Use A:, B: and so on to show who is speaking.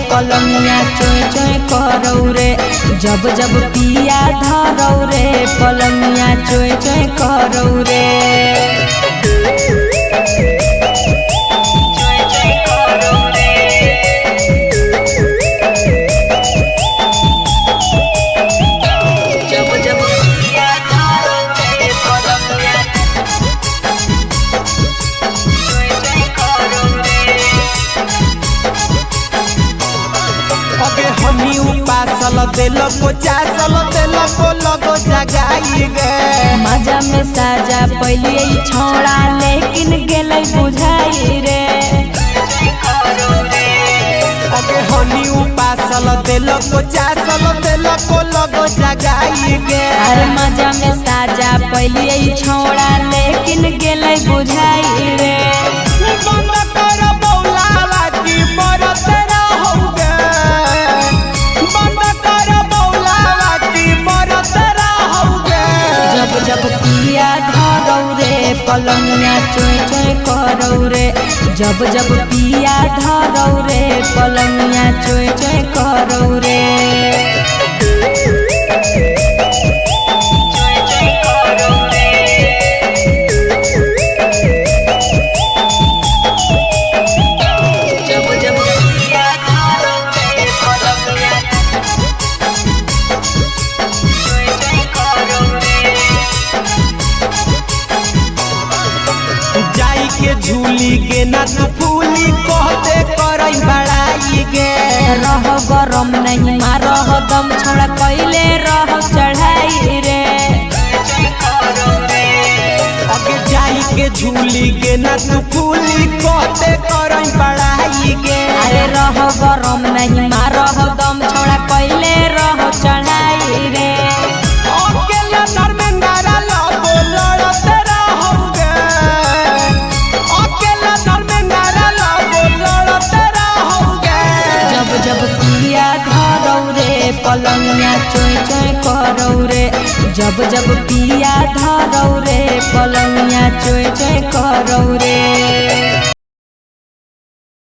A: पलंगिया चोय चोय करौ रे। जब जब पिया धरौ रे पलंगिया चोय चोय करौ रे।
B: हमी उपासल दिलको चासल दिलको लगो जगाई गे।
A: मजा में साजा पहले छोड़ा लेकिन गेलै बुझाई रे।
B: अबे हमी उपासल दिलको चासल दिलको लगो जगाई गे।
A: अरे मजा में साजा पहले छोड़ा लेकिन गेलै बुझाई रे।
B: बंद कर बौलावा की मरत रहोगे। बंद कर बौलावा की मरत रहोगे।
A: जब जब पिया धरौ रे पलंगिया चोय चोय करौ रे। जब जब पिया धरौ रे पलंगिया चोय चोय करौ रे।
B: जाई के झूली के ना तू फूली कहते करई बड़ाई गे।
A: रह गरम नहीं मारह दम छोड़ा कैले रह चढ़ाई रे।
B: अगे जाई के झूली के ना तू फूली कहते करई बड़ाई गे।
A: अरे रह गरम नहीं मारह दम छोड़ा कैले रह चढ़ाई रे।
B: अकेला धर्मेंद्र लगो लड़त रहोगे। अकेला धर्मेंद्र लगो लड़त रहोगे।
A: जब जब पिया धरौ रे पलंगिया चोय चोय करौ रे। जब जब पिया धरौ रे पलंगिया चोय चोय करौ रे।